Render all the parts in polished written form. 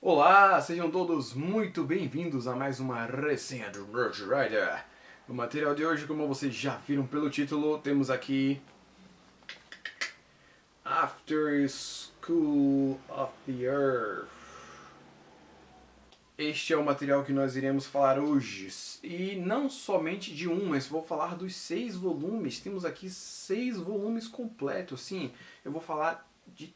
Olá, sejam todos muito bem-vindos a mais uma resenha do Rush Rider. No material de hoje, como vocês já viram pelo título, temos aqui After School of the Earth. Este é o material que nós iremos falar hoje. E não somente de um, mas vou falar dos 6 volumes. Temos aqui 6 volumes completos. Sim, eu vou falar de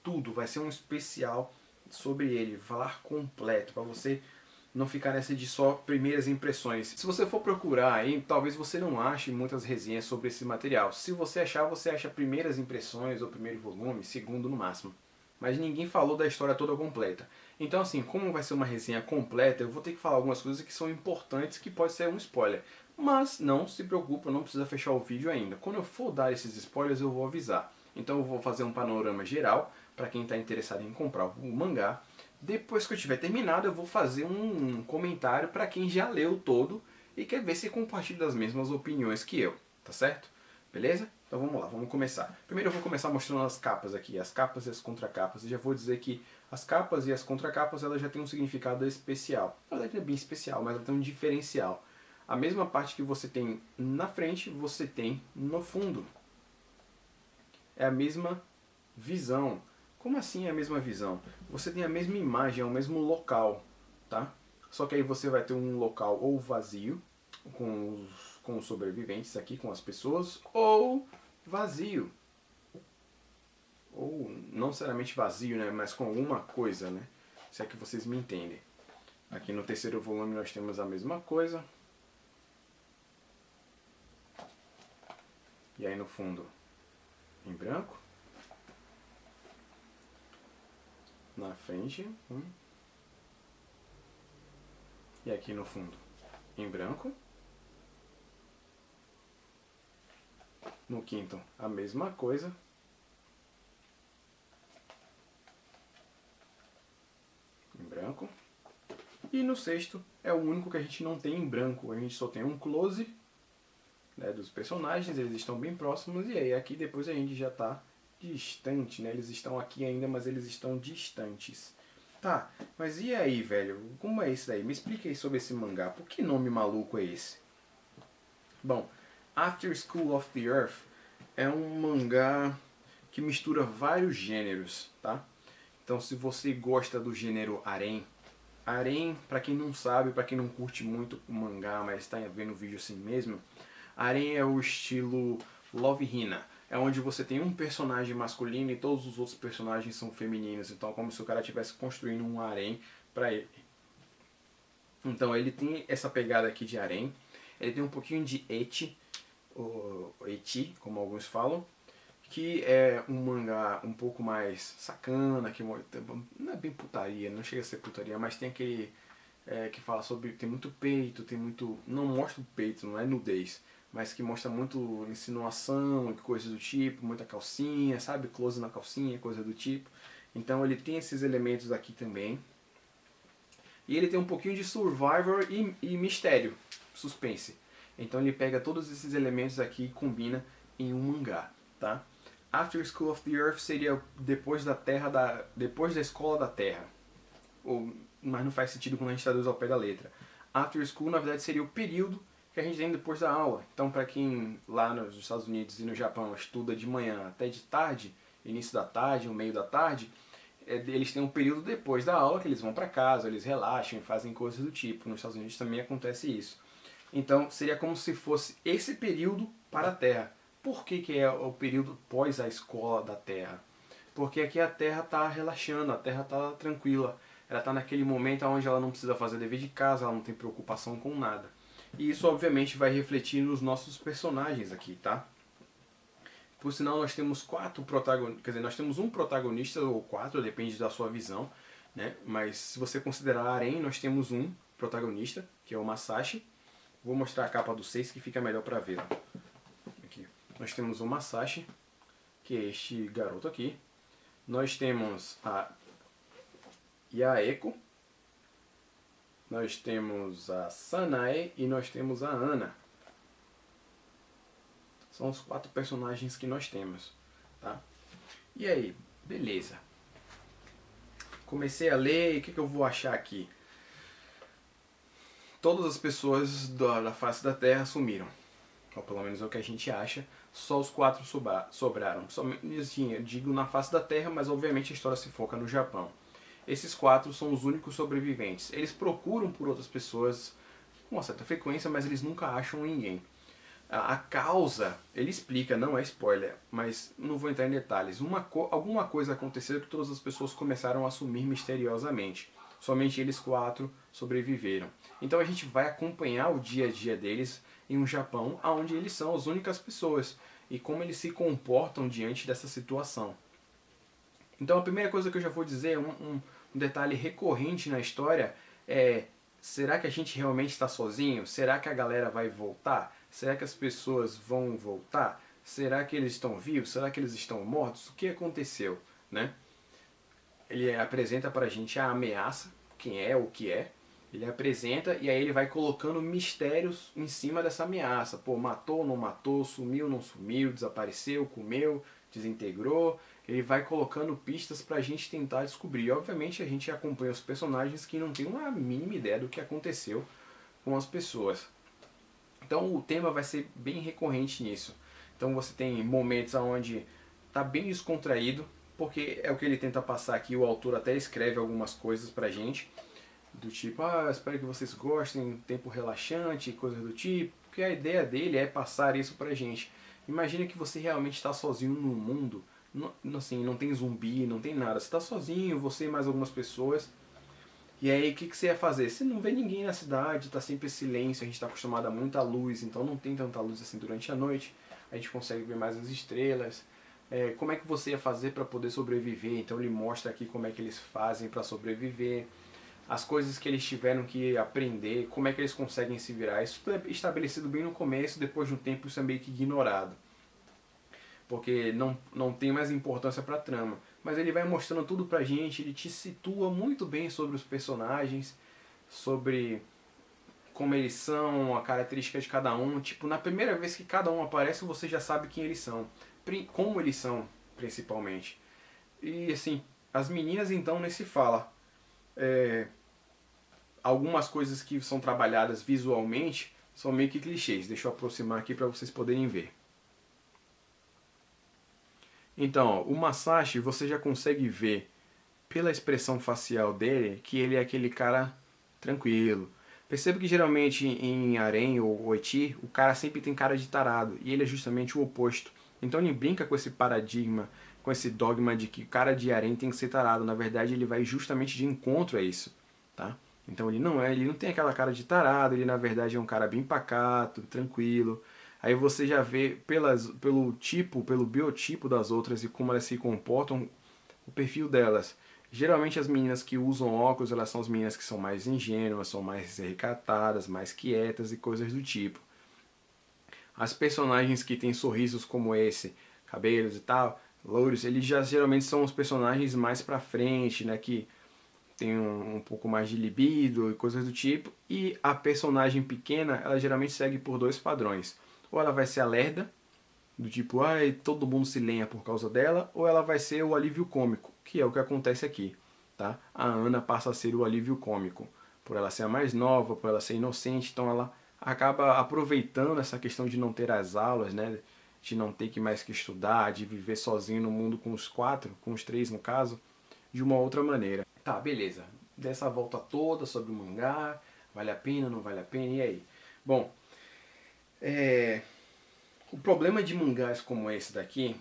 tudo. Vai ser um especial sobre ele, falar completo, para você não ficar nessa de só primeiras impressões. Se você for procurar aí, talvez você não ache muitas resenhas sobre esse material. Se você achar, você acha primeiras impressões ou primeiro volume, segundo no máximo. Mas ninguém falou da história toda completa. Então assim, como vai ser uma resenha completa, eu vou ter que falar algumas coisas que são importantes, que pode ser um spoiler. Mas não se preocupa, não precisa fechar o vídeo ainda. Quando eu for dar esses spoilers, eu vou avisar. Então eu vou fazer um panorama geral para quem está interessado em comprar o mangá. Depois que eu tiver terminado, eu vou fazer um comentário para quem já leu todo e quer ver se compartilha das mesmas opiniões que eu, tá certo? Beleza? Então vamos lá, vamos começar. Primeiro eu vou começar mostrando as capas aqui, as capas e as contracapas. Eu já vou dizer que as capas e as contracapas elas já têm um significado especial. Na verdade não é bem especial, mas ela tem um diferencial. A mesma parte que você tem na frente, você tem no fundo. É a mesma visão. Como assim é a mesma visão? Você tem a mesma imagem, é o mesmo local, tá? Só que aí você vai ter um local ou vazio, com os sobreviventes aqui, com as pessoas, ou vazio. Ou não necessariamente vazio, né? Mas com alguma coisa, né? Se é que vocês me entendem. Aqui no terceiro volume nós temos a mesma coisa. E aí no fundo, em branco. Na frente, e aqui no fundo em branco. No quinto a mesma coisa. Em branco. E no sexto é o único que a gente não tem em branco. A gente só tem um close, né, dos personagens, eles estão bem próximos. E aí aqui depois a gente já está distante, né? Eles estão aqui ainda, mas eles estão distantes. Tá, mas e aí, velho? Como é isso daí? Me explica aí sobre esse mangá. Por que nome maluco é esse? Bom, After School of the Earth é um mangá que mistura vários gêneros, tá? Então se você gosta do gênero harem, harem, pra quem não sabe, pra quem não curte muito mangá, mas está vendo o vídeo assim mesmo, harem é o estilo Love Hina. É onde você tem um personagem masculino e todos os outros personagens são femininos. Então é como se o cara estivesse construindo um harem pra ele. Então ele tem essa pegada aqui de harem. Ele tem um pouquinho de ecchi, ou ecchi, como alguns falam, que é um mangá um pouco mais sacana, que não é bem putaria, não chega a ser putaria, mas tem aquele que fala sobre, tem muito peito, tem muito, não mostra o peito, não é nudez, mas que mostra muito insinuação e coisas do tipo, muita calcinha, sabe, close na calcinha, coisa do tipo. Então ele tem esses elementos aqui também. E ele tem um pouquinho de survivor e mistério, suspense. Então ele pega todos esses elementos aqui e combina em um mangá, tá? After School of the Earth seria depois da depois da escola da Terra. Mas não faz sentido quando a gente traduz ao pé da letra. After School na verdade seria o período que a gente tem depois da aula. Então para quem lá nos Estados Unidos e no Japão estuda de manhã até de tarde, início da tarde, o meio da tarde, eles têm um período depois da aula que eles vão para casa, eles relaxam e fazem coisas do tipo. Nos Estados Unidos também acontece isso. Então seria como se fosse esse período para a Terra. Por que é o período pós a escola da Terra? Porque aqui a Terra está relaxando, a Terra está tranquila. Ela está naquele momento onde ela não precisa fazer dever de casa, ela não tem preocupação com nada. E isso obviamente vai refletir nos nossos personagens aqui, tá? Por sinal nós temos 4 protagonistas, quer dizer, nós temos um protagonista ou 4, depende da sua visão, né? Mas se você considerar harem, nós temos um protagonista, que é o Masashi. Vou mostrar a capa do 6 que fica melhor para ver. Aqui. Nós temos o Masashi, que é este garoto aqui. Nós temos a Yaeko. Nós temos a Sanae e nós temos a Ana. São os 4 personagens que nós temos, tá? E aí, beleza. comecei a ler e o que eu vou achar aqui? Todas as pessoas da face da Terra sumiram. Ou pelo menos é o que a gente acha. Só os 4 sobraram. Somente, assim, eu digo na face da Terra, mas obviamente a história se foca no Japão. Esses 4 são os únicos sobreviventes. Eles procuram por outras pessoas com uma certa frequência, mas eles nunca acham ninguém. A causa, ele explica, não é spoiler, mas não vou entrar em detalhes. Alguma coisa aconteceu que todas as pessoas começaram a sumir misteriosamente. Somente eles 4 sobreviveram. Então a gente vai acompanhar o dia a dia deles em um Japão onde eles são as únicas pessoas e como eles se comportam diante dessa situação. Então a primeira coisa que eu já vou dizer, um detalhe recorrente na história é: será que a gente realmente está sozinho? Será que a galera vai voltar? Será que as pessoas vão voltar? Será que eles estão vivos? Será que eles estão mortos? O que aconteceu? Né? Ele apresenta pra gente a ameaça, quem é, o que é. Ele apresenta e aí ele vai colocando mistérios em cima dessa ameaça. Pô, matou, não matou, sumiu, não sumiu, desapareceu, comeu, desintegrou. Ele vai colocando pistas pra gente tentar descobrir. E, obviamente a gente acompanha os personagens que não tem uma mínima ideia do que aconteceu com as pessoas. Então o tema vai ser bem recorrente nisso. Então você tem momentos onde tá bem descontraído, porque é o que ele tenta passar aqui. O autor até escreve algumas coisas pra gente, do tipo, espero que vocês gostem, tempo relaxante, coisas do tipo, porque a ideia dele é passar isso pra gente. Imagina que você realmente está sozinho no mundo, assim, não tem zumbi, não tem nada, você está sozinho, você e mais algumas pessoas, e aí o que você ia fazer? Você não vê ninguém na cidade, está sempre silêncio, a gente está acostumado a muita luz, então não tem tanta luz assim durante a noite, a gente consegue ver mais as estrelas. Como é que você ia fazer para poder sobreviver? Então ele mostra aqui como é que eles fazem para sobreviver, as coisas que eles tiveram que aprender, como é que eles conseguem se virar. Isso é estabelecido bem no começo, depois de um tempo isso é meio que ignorado, porque não tem mais importância para a trama. Mas ele vai mostrando tudo pra gente, ele te situa muito bem sobre os personagens, sobre como eles são, a característica de cada um. Tipo, na primeira vez que cada um aparece, você já sabe quem eles são, como eles são, principalmente. E assim, as meninas então nem se fala. Algumas coisas que são trabalhadas visualmente são meio que clichês. Deixa eu aproximar aqui para vocês poderem ver. Então, o Masashi você já consegue ver pela expressão facial dele que ele é aquele cara tranquilo. Perceba que geralmente em harém ou oiti o cara sempre tem cara de tarado e ele é justamente o oposto. Então ele brinca com esse paradigma, com esse dogma de que o cara de harém tem que ser tarado. Na verdade ele vai justamente de encontro a isso, tá? Então ele não tem aquela cara de tarado, ele na verdade é um cara bem pacato, tranquilo. Aí você já vê pelo biotipo das outras e como elas se comportam, o perfil delas. Geralmente as meninas que usam óculos, elas são as meninas que são mais ingênuas, são mais recatadas, mais quietas e coisas do tipo. As personagens que têm sorrisos como esse, cabelos e tal, louros, eles já geralmente são os personagens mais pra frente, né, que tem um pouco mais de libido e coisas do tipo. E a personagem pequena, ela geralmente segue por 2 padrões. Ou ela vai ser a lerda, do tipo, todo mundo se lenha por causa dela, ou ela vai ser o alívio cômico, que é o que acontece aqui, tá? A Ana passa a ser o alívio cômico, por ela ser a mais nova, por ela ser inocente, então ela acaba aproveitando essa questão de não ter as aulas, né? De não ter que mais que estudar, de viver sozinho no mundo com os 4, com os 3 no caso, de uma outra maneira. Tá, beleza. Dessa volta toda sobre o mangá, vale a pena, não vale a pena, e aí? Bom, o problema de mangás como esse daqui,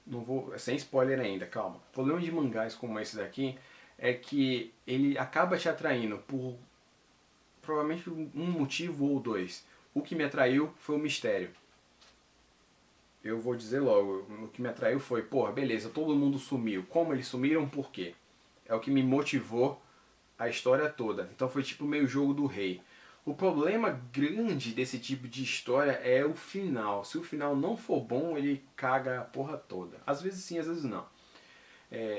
não vou, sem spoiler ainda, calma. O problema de mangás como esse daqui é que ele acaba te atraindo por provavelmente um motivo ou 2. O que me atraiu foi o mistério. Eu vou dizer logo, o que me atraiu foi, porra, beleza, todo mundo sumiu. Como eles sumiram, por quê? É o que me motivou a história toda. Então foi tipo meio jogo do rei. O problema grande desse tipo de história é o final. Se o final não for bom, ele caga a porra toda. Às vezes sim, às vezes não.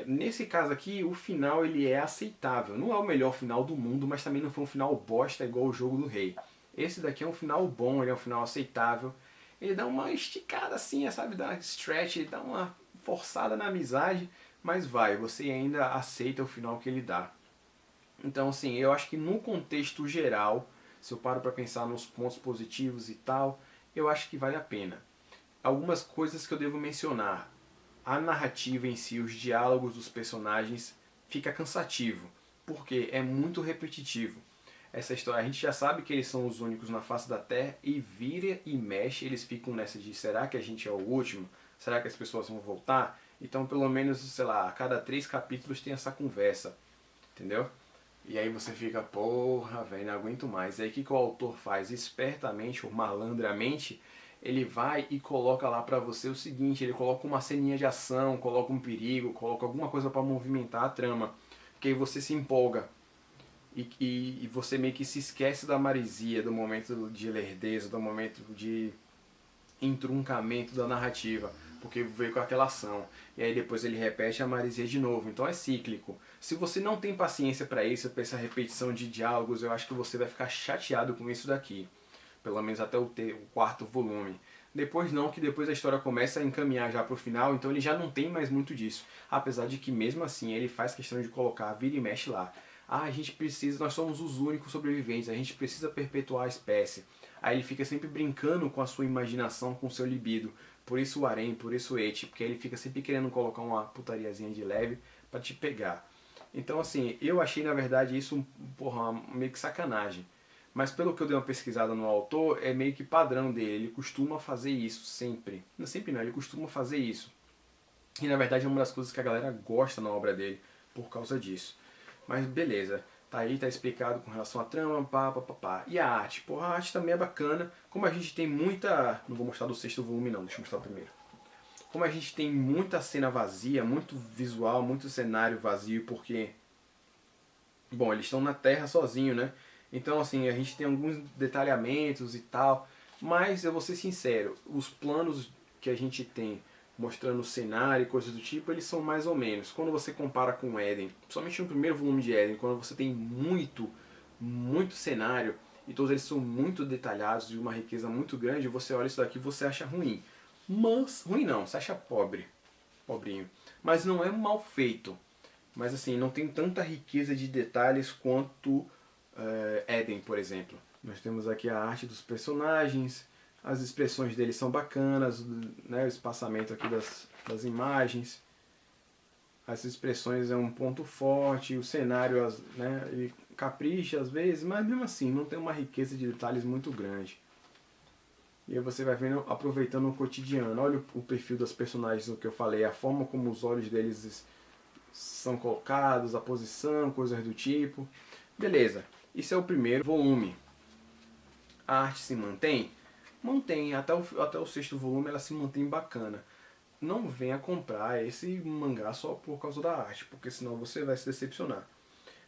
Nesse caso aqui, o final ele é aceitável. Não é o melhor final do mundo, mas também não foi um final bosta igual o jogo do rei. Esse daqui é um final bom, ele é um final aceitável. Ele dá uma esticada assim, sabe? Dá uma stretch, ele dá uma forçada na amizade, mas você ainda aceita o final que ele dá. Então, assim, eu acho que no contexto geral, se eu paro para pensar nos pontos positivos e tal, eu acho que vale a pena. Algumas coisas que eu devo mencionar. A narrativa em si, os diálogos dos personagens, fica cansativo, porque é muito repetitivo. Essa história, a gente já sabe que eles são os únicos na face da Terra e vira e mexe, eles ficam nessa de será que a gente é o último? Será que as pessoas vão voltar? Então, pelo menos, sei lá, a cada 3 capítulos tem essa conversa, entendeu? E aí você fica, porra, velho, não aguento mais. Aí o que o autor faz? Espertamente ou malandramente, ele vai e coloca lá pra você o seguinte, ele coloca uma ceninha de ação, coloca um perigo, coloca alguma coisa pra movimentar a trama. Porque aí você se empolga. E você meio que se esquece da marisia, do momento de lerdeza, do momento de entroncamento da narrativa, porque veio com aquela ação. E aí depois ele repete a marisia de novo. Então é cíclico. Se você não tem paciência para isso, para essa repetição de diálogos, eu acho que você vai ficar chateado com isso daqui. Pelo menos até o 4º volume. Depois não, que depois a história começa a encaminhar já para o final, então ele já não tem mais muito disso. Apesar de que mesmo assim ele faz questão de colocar vira e mexe lá. Ah, a gente precisa, nós somos os únicos sobreviventes, a gente precisa perpetuar a espécie. Aí ele fica sempre brincando com a sua imaginação, com o seu libido. Por isso o harém, por isso o eti, porque ele fica sempre querendo colocar uma putariazinha de leve para te pegar. Então assim, eu achei na verdade isso porra, meio que sacanagem. Mas pelo que eu dei uma pesquisada no autor, é meio que padrão dele, ele costuma fazer isso sempre. Não sempre não, ele costuma fazer isso. E na verdade é uma das coisas que a galera gosta na obra dele, por causa disso. Mas beleza, tá aí, tá explicado com relação à trama, pá, pá, pá, pá. E a arte? Porra, a arte também é bacana. Como a gente tem muita... Não vou mostrar do 6º volume não, deixa eu mostrar o primeiro. Como a gente tem muita cena vazia, muito visual, muito cenário vazio, porque... Bom, eles estão na Terra sozinhos, né? Então, assim, a gente tem alguns detalhamentos e tal. Mas, eu vou ser sincero, os planos que a gente tem mostrando o cenário e coisas do tipo, eles são mais ou menos. Quando você compara com Eden, somente no primeiro volume de Eden, quando você tem muito cenário e todos eles são muito detalhados, de uma riqueza muito grande, você olha isso daqui e você acha ruim. Mas, ruim não, você acha pobre, pobrinho. Mas não é mal feito. Mas assim, não tem tanta riqueza de detalhes quanto Eden, por exemplo. Nós temos aqui a arte dos personagens, as expressões deles são bacanas, né, o espaçamento aqui das imagens. As expressões é um ponto forte, o cenário, né, ele capricha às vezes, mas mesmo assim não tem uma riqueza de detalhes muito grande. E aí você vai vendo, aproveitando o cotidiano. Olha o perfil das personagens, o que eu falei, a forma como os olhos deles são colocados, a posição, coisas do tipo. Beleza, isso é o primeiro volume. A arte se mantém? Mantém, até o 6º volume ela se mantém bacana. Não venha comprar esse mangá só por causa da arte, porque senão você vai se decepcionar.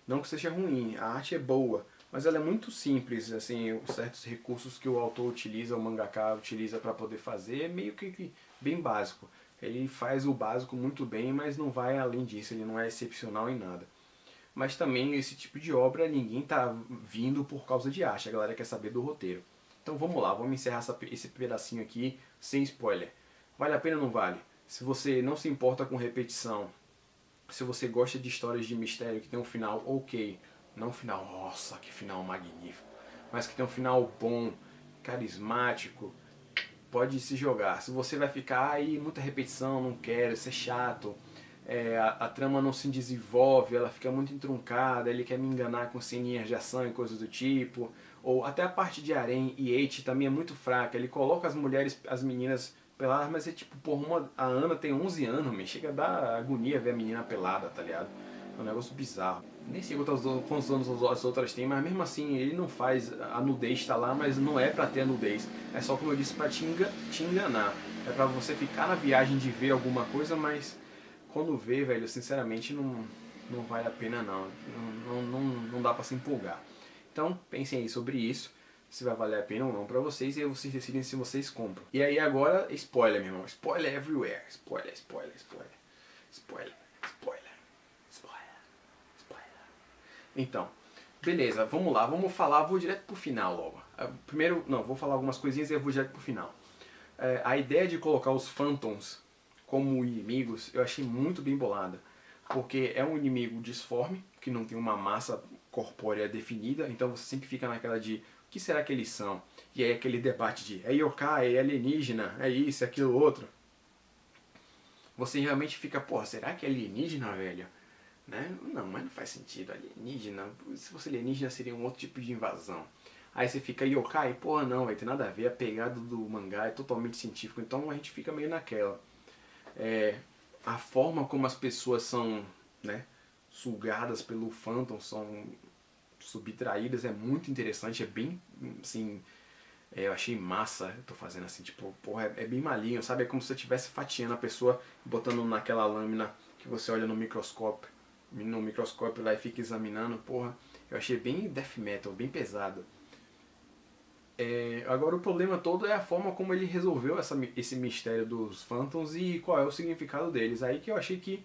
Não que seja ruim, a arte é boa, mas ela é muito simples, assim, certos recursos que o autor utiliza, o mangaka utiliza para poder fazer, é meio que bem básico. Ele faz o básico muito bem, mas não vai além disso, ele não é excepcional em nada. Mas também esse tipo de obra ninguém tá vindo por causa de arte, a galera quer saber do roteiro. Então vamos lá, vamos encerrar esse pedacinho aqui sem spoiler. Vale a pena ou não vale? Se você não se importa com repetição, se você gosta de histórias de mistério que tem um final ok, não um final, nossa, que final magnífico, mas que tem um final bom, carismático, pode se jogar. Se você vai ficar aí, muita repetição, não quero, isso é chato, a trama não se desenvolve, ela fica muito entroncada, ele quer me enganar com ceninhas de ação e coisas do tipo, ou até a parte de harém e eti também é muito fraca, ele coloca as mulheres, as meninas peladas, mas é tipo, porra, a Ana tem 11 anos, me chega a dar agonia ver a menina pelada, tá ligado? É um negócio bizarro. Nem sei quantos anos as outras têm, mas mesmo assim ele não faz, a nudez tá lá, mas não é pra ter a nudez. É só, como eu disse, pra te enganar. É pra você ficar na viagem de ver alguma coisa, mas quando vê, velho, sinceramente não vale a pena não. Não dá pra se empolgar. Então pensem aí sobre isso, se vai valer a pena ou não pra vocês, e aí vocês decidem se vocês compram. E aí agora, spoiler, meu irmão. Spoiler everywhere. Spoiler, spoiler, spoiler. Spoiler, spoiler. Então, beleza, vamos lá, vou direto pro final logo. Primeiro, não, vou falar algumas coisinhas e eu vou direto pro final. A ideia de colocar os Phantoms como inimigos, eu achei muito bem bolada. Porque é um inimigo disforme, que não tem uma massa corpórea definida, então você sempre fica naquela de, o que será que eles são? E aí aquele debate de, é yokai, é alienígena, é isso, é aquilo outro. Você realmente fica, pô, será que é alienígena, velho? Né? Não, mas não faz sentido. Alienígena, se fosse alienígena seria um outro tipo de invasão. Aí você fica yokai, porra não, vai ter nada a ver, a pegada do mangá é totalmente científico, então a gente fica meio naquela. A forma como as pessoas são, né, sugadas pelo Phantom, são subtraídas, é muito interessante, é bem, assim, eu achei massa, eu tô fazendo assim, tipo, porra, é bem malinho, sabe? É como se você estivesse fatiando a pessoa, botando naquela lâmina que você olha no microscópio lá e fica examinando, porra, eu achei bem death metal, bem pesado. Agora o problema todo é a forma como ele resolveu esse mistério dos Phantoms e qual é o significado deles. Aí que eu achei que,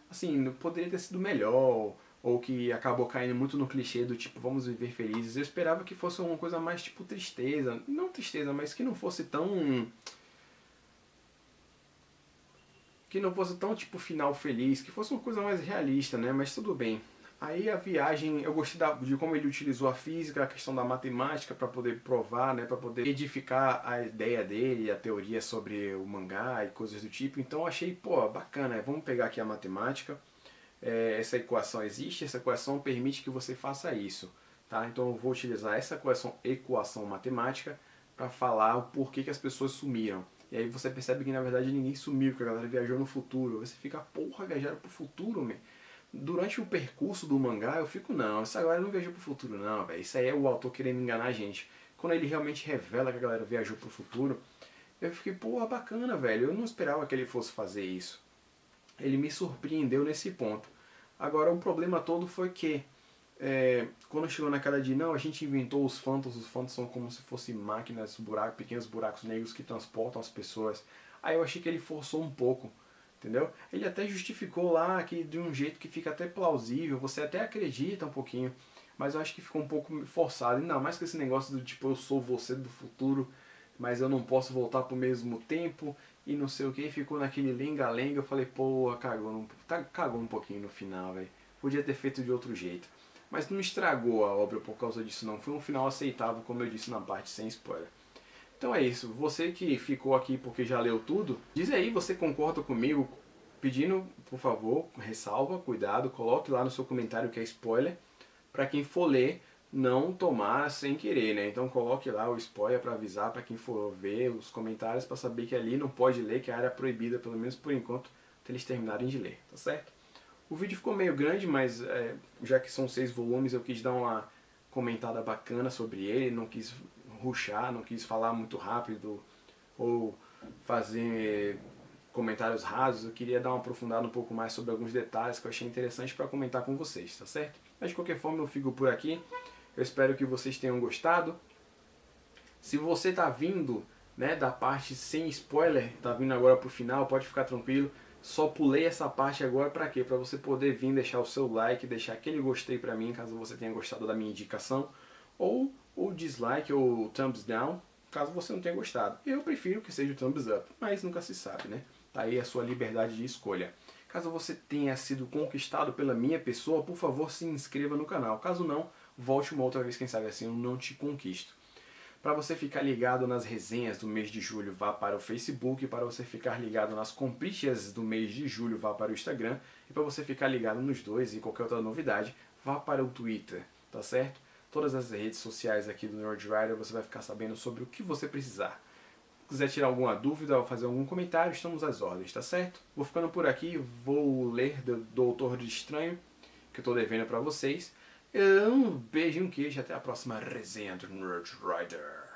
assim, poderia ter sido melhor, ou que acabou caindo muito no clichê do tipo, vamos viver felizes. Eu esperava que fosse uma coisa mais tipo tristeza, não tristeza, mas que não fosse tão... que não fosse tão tipo final feliz, que fosse uma coisa mais realista, né? Mas tudo bem. Aí a viagem, eu gostei de como ele utilizou a física, a questão da matemática para poder provar, né, para poder edificar a ideia dele, a teoria sobre o mangá e coisas do tipo. Então eu achei, pô, bacana, vamos pegar aqui a matemática. Essa equação existe, essa equação permite que você faça isso, tá? Então eu vou utilizar essa equação matemática para falar o porquê que as pessoas sumiram. E aí você percebe que na verdade ninguém sumiu, que a galera viajou no futuro. Você fica, porra, viajaram pro futuro, meu. Durante o percurso do mangá eu fico, não, essa galera não viajou pro futuro não, velho. Isso aí é o autor querendo enganar a gente. Quando ele realmente revela que a galera viajou pro futuro, eu fiquei, porra, bacana, velho. Eu não esperava que ele fosse fazer isso. Ele me surpreendeu nesse ponto. Agora o problema todo foi que quando chegou naquela de não, a gente inventou os Phantoms são como se fossem máquinas, pequenos buracos negros que transportam as pessoas. Aí eu achei que ele forçou um pouco, entendeu? Ele até justificou lá que de um jeito que fica até plausível, você até acredita um pouquinho, mas eu acho que ficou um pouco forçado. Ainda mais com esse negócio do tipo, eu sou você do futuro, mas eu não posso voltar pro mesmo tempo e não sei o que, ficou naquele lenga-lenga. Eu falei, pô, cagou um pouquinho no final, velho. Podia ter feito de outro jeito. Mas não estragou a obra por causa disso não. Foi um final aceitável, como eu disse na parte sem spoiler. Então é isso. Você que ficou aqui porque já leu tudo, diz aí, você concorda comigo? Pedindo, por favor, ressalva, cuidado, coloque lá no seu comentário que é spoiler. Para quem for ler, não tomar sem querer, né? Então coloque lá o spoiler para avisar para quem for ver os comentários, para saber que ali não pode ler, que a área é proibida, pelo menos por enquanto, até eles terminarem de ler, tá certo? O vídeo ficou meio grande, mas já que são 6 volumes, eu quis dar uma comentada bacana sobre ele, não quis rushar, não quis falar muito rápido ou fazer comentários rasos. Eu queria dar uma aprofundada um pouco mais sobre alguns detalhes que eu achei interessante para comentar com vocês, tá certo? Mas de qualquer forma eu fico por aqui. Eu espero que vocês tenham gostado. Se você tá vindo, né, da parte sem spoiler, tá vindo agora pro final, pode ficar tranquilo. Só pulei essa parte agora para quê? Para você poder vir deixar o seu like, deixar aquele gostei para mim, caso você tenha gostado da minha indicação, ou o dislike ou thumbs down, caso você não tenha gostado. Eu prefiro que seja o thumbs up, mas nunca se sabe, né? Tá aí a sua liberdade de escolha. Caso você tenha sido conquistado pela minha pessoa, por favor se inscreva no canal. Caso não, volte uma outra vez, quem sabe assim eu não te conquisto. Para você ficar ligado nas resenhas do mês de julho, vá para o Facebook. Para você ficar ligado nas comprinhas do mês de julho, vá para o Instagram. E para você ficar ligado nos dois e qualquer outra novidade, vá para o Twitter, tá certo? Todas as redes sociais aqui do Nerdwriter você vai ficar sabendo sobre o que você precisar. Se quiser tirar alguma dúvida ou fazer algum comentário, estamos às ordens, tá certo? Vou ficando por aqui, vou ler do Doutor de Estranho, que eu estou devendo para vocês. Um beijo e um queijo, até a próxima resenha do Nerdwriter.